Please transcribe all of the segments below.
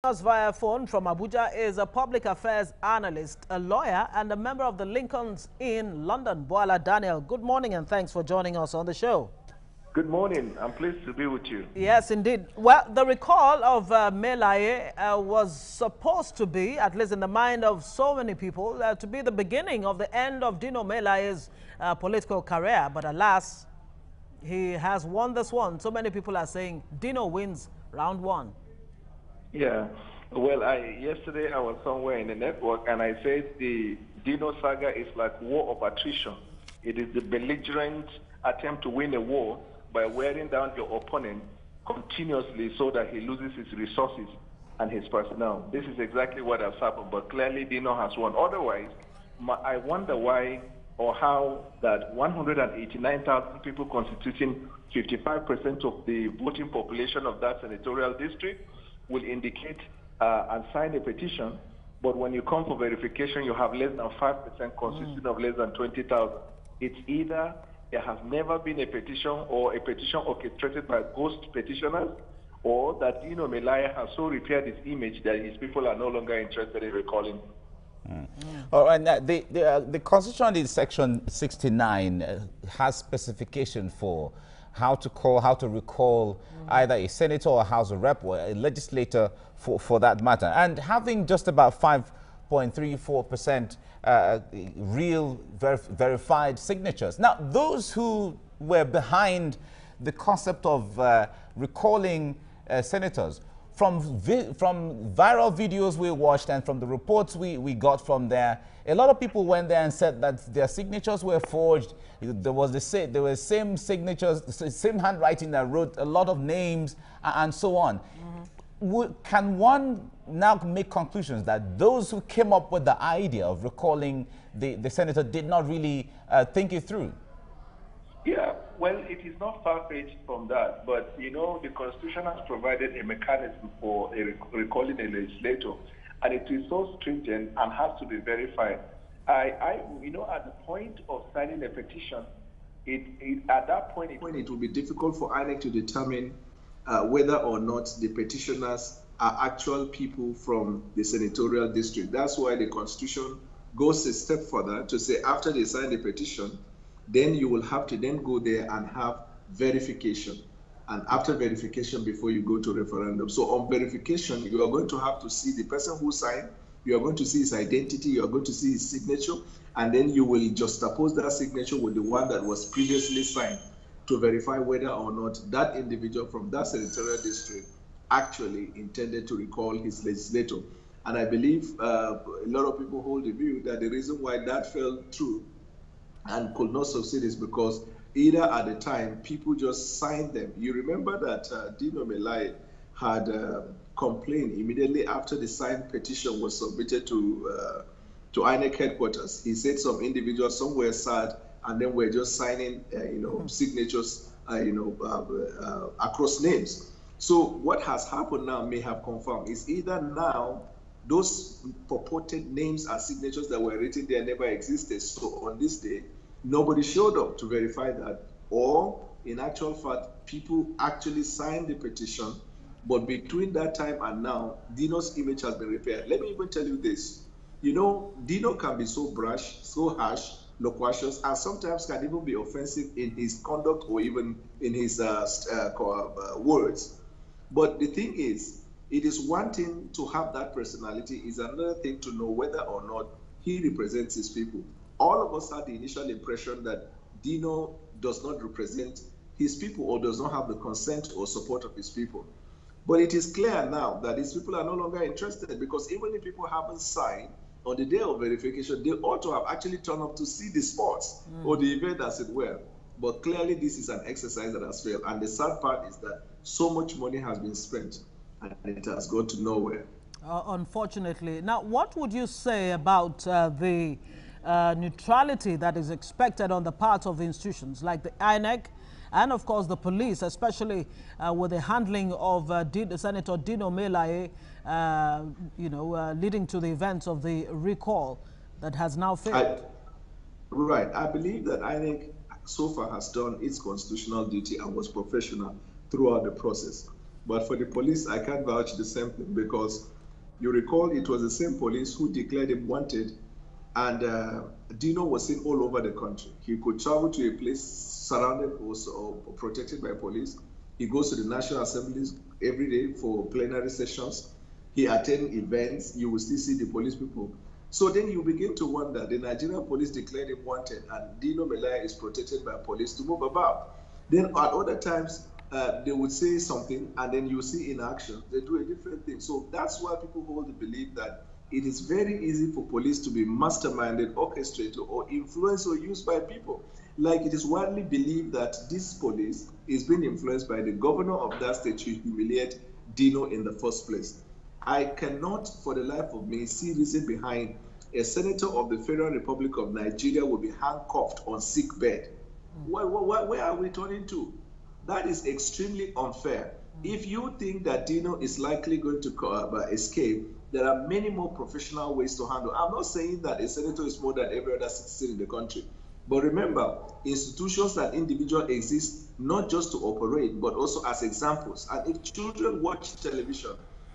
Us via phone from Abuja is a public affairs analyst, a lawyer, and a member of the Lincolns in London, Boala Daniel. Good morning and thanks for joining us on the show. Good morning. I'm pleased to be with you. Yes, indeed. Well, the recall of Melaye was supposed to be, at least in the mind of so many people, to be the beginning of the end of Dino Melaye's political career. But alas, he has won this one. So many people are saying Dino wins round one. Yeah. Well, yesterday I was somewhere in the network and I said the Dino saga is like war of attrition. It is the belligerent attempt to win a war by wearing down your opponent continuously so that he loses his resources and his personnel. This is exactly what has happened, but clearly Dino has won. Otherwise, I wonder why or how that 189,000 people constituting 55% of the voting population of that senatorial district will indicate and sign a petition, but when you come for verification, you have less than 5% consisting of less than 20,000. It's either there has never been a petition or a petition orchestrated by ghost petitioners, or that Dino Melaye has so repaired his image that his people are no longer interested in recalling. Oh, and the Constitution in Section 69 has specification for how to recall either a senator or a House of Rep or a legislator for that matter. And having just about 5.34% real verified signatures. Now, those who were behind the concept of recalling senators, from viral videos we watched and from the reports we got from there, a lot of people went there and said that their signatures were forged. There were same signatures, the same handwriting that wrote a lot of names and so on. Can one now make conclusions that those who came up with the idea of recalling the senator did not really think it through? Yeah, well, it is not far-fetched from that, but you know, the Constitution has provided a mechanism for recalling a legislator, and it is so stringent and has to be verified. You know, at the point of signing a petition, at that point it will be difficult for INEC to determine whether or not the petitioners are actual people from the senatorial district. That's why the Constitution goes a step further to say after they sign the petition, then you will have to then go there and have verification. And after verification, before you go to referendum. So on verification, you are going to have to see the person who signed, you are going to see his identity, you are going to see his signature, and then you will juxtapose that signature with the one that was previously signed to verify whether or not that individual from that senatorial district actually intended to recall his legislator. And I believe a lot of people hold the view that the reason why that fell through and could not succeed is because either at the time people just signed them. You remember that Dino Melaye had complained immediately after the signed petition was submitted to INEC headquarters. He said some individuals somewhere sad and then we're just signing signatures across names. So what has happened now may have confirmed is either now those purported names and signatures that were written there never existed. So on this day, nobody showed up to verify that. Or in actual fact, people actually signed the petition, but between that time and now, Dino's image has been repaired. Let me even tell you this. You know, Dino can be so brash, so harsh, loquacious, and sometimes can even be offensive in his conduct or even in his words. But the thing is, it is one thing to have that personality, is another thing to know whether or not he represents his people. All of us had the initial impression that Dino does not represent his people or does not have the consent or support of his people. But it is clear now that his people are no longer interested, because even if people haven't signed on the day of verification, they ought to have actually turned up to see the sports or the event, as it were. But clearly this is an exercise that has failed. And the sad part is that so much money has been spent and it has gone to nowhere. Unfortunately. Now, what would you say about the neutrality that is expected on the part of the institutions like the INEC and, of course, the police, especially with the handling of Senator Dino Melaye, leading to the events of the recall that has now failed? Right. I believe that INEC so far has done its constitutional duty and was professional throughout the process. But for the police, I can't vouch the same thing because you recall it was the same police who declared him wanted, and Dino was seen all over the country. He could travel to a place surrounded or protected by police. He goes to the National Assemblies every day for plenary sessions. He attends events. You will still see the police people. So then you begin to wonder, the Nigerian police declared him wanted, and Dino Melaya is protected by police to move about. Then at other times, they would say something, and then you see in action, they do a different thing. So that's why people hold the belief that it is very easy for police to be masterminded, orchestrated, or influenced or used by people. Like it is widely believed that this police is being influenced by the governor of that state to humiliate Dino in the first place. I cannot, for the life of me, see reason behind a senator of the Federal Republic of Nigeria will be handcuffed on sick bed. Where are we turning to? That is extremely unfair. If you think that Dino is likely going to escape, there are many more professional ways to handle. I'm not saying that a senator is more than every other citizen in the country. But remember, institutions and individuals exist not just to operate, but also as examples. And if children watch television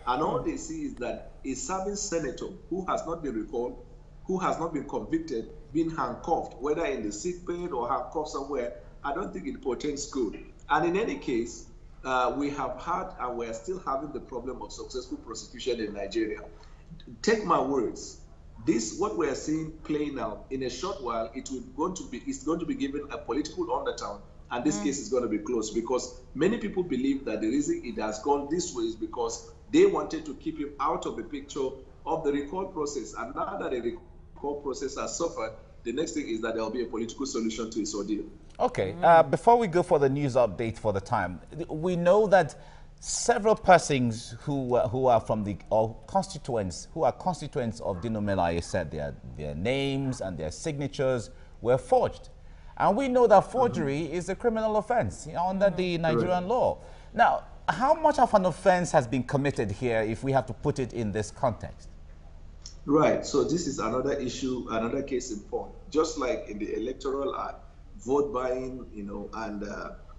and all they see is that a serving senator who has not been recalled, who has not been convicted, being handcuffed, whether in the sick bed or handcuffed somewhere, I don't think it portends good. And in any case, we have had and we are still having the problem of successful prosecution in Nigeria. Take my words. This, what we are seeing playing out, in a short while, it's going to be given a political undertone, and this case is going to be closed because many people believe that the reason it has gone this way is because they wanted to keep him out of the picture of the recall process. And now that the recall process has suffered, the next thing is that there will be a political solution to his ordeal. Okay, before we go for the news update for the time, we know that several persons who are from the constituents, who are constituents of Dino Melaya said their names and their signatures were forged. And we know that forgery is a criminal offense under the Nigerian law. Now, how much of an offense has been committed here if we have to put it in this context? Right, so this is another issue, another case in point. Just like in the Electoral Act, vote buying, and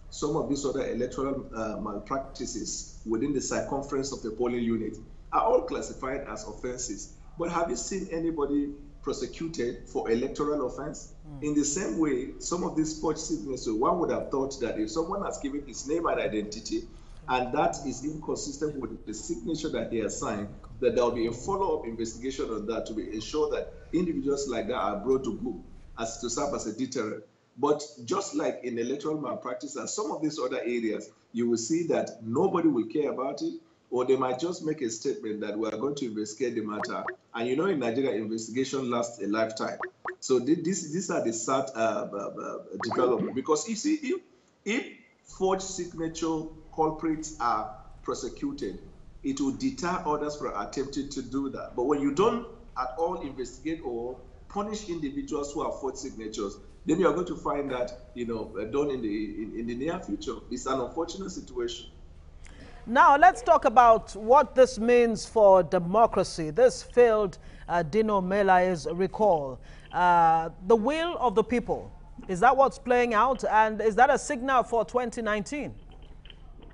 some of these other electoral malpractices within the circumference of the polling unit are all classified as offenses. But have you seen anybody prosecuted for electoral offense? In the same way, some of these forged signatures, one would have thought that if someone has given his name and identity, and that is inconsistent with the signature that he has signed, that there will be a follow-up investigation on that to be ensure that individuals like that are brought to book as to serve as a deterrent. But just like in electoral malpractice and some of these other areas, you will see that nobody will care about it, or they might just make a statement that we are going to investigate the matter. And in Nigeria, investigation lasts a lifetime. So these are the sad development. Because you see, if forged signature culprits are prosecuted, it will deter others from attempting to do that. But when you don't at all investigate or punish individuals who have forged signatures, then you are going to find that done in the near future. It's an unfortunate situation. Now let's talk about what this means for democracy. This failed Dino Melaya's recall. The will of the people, is that what's playing out, and is that a signal for 2019?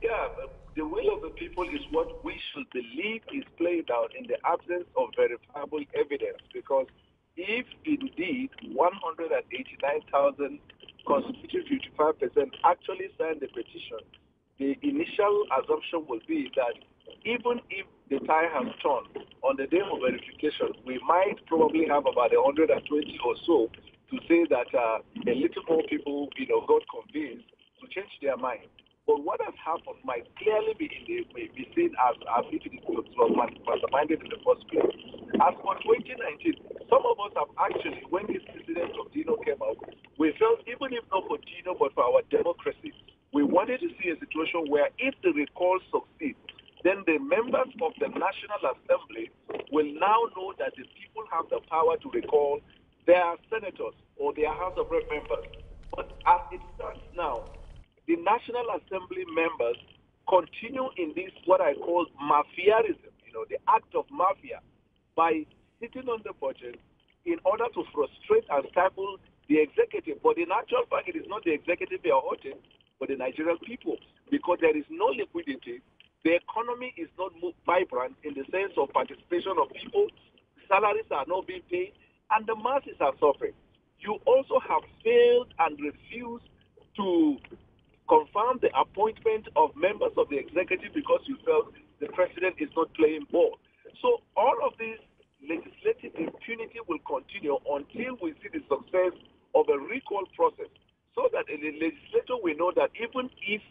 Yeah, the will of the people is what we should believe is played out in the absence of verifiable evidence, because if indeed 189,000 constituting 55% actually signed the petition, the initial assumption will be that even if the tide has turned on the day of verification, we might probably have about 120 or so to say that a little more people, got convinced to change their mind. But what has happened might clearly be seen as if it was masterminded in the first place. As for 2019, some of us have actually, when this incident of Dino came out, we felt even if not for Dino, but for our democracy, we wanted to see a situation where if the recall succeeds, then the members of the National Assembly will now know that the people have the power to recall their senators or their House of Rep members. But as it stands now, the National Assembly members continue in this, what I call mafiaism, the act of mafia, by sitting on the budget in order to frustrate and stifle the executive. But in actual fact, it is not the executive they are hurting, but the Nigerian people, because there is no liquidity, The economy is not vibrant in the sense of participation of people. Salaries are not being paid, and the masses are suffering. You also have failed and refused to confirm the appointment of members of the executive because you felt the president is not playing ball. So all of this legislative impunity will continue until we see the success of a recall process, so that the legislator will know that even if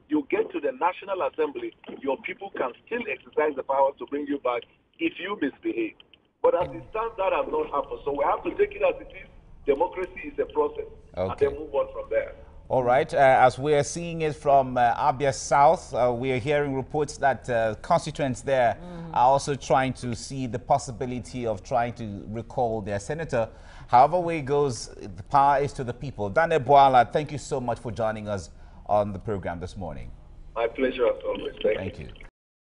you get to the National Assembly, your people can still exercise the power to bring you back if you misbehave. But as it stands, that has not happened. So we have to take it as it is. Democracy is a process, and then move on from there. All right. As we are seeing it from Abia South, we are hearing reports that constituents there are also trying to see the possibility of trying to recall their senator. However way it goes, the power is to the people. Daniel Boala, thank you so much for joining us on the program this morning. My pleasure as always. Thank you. You.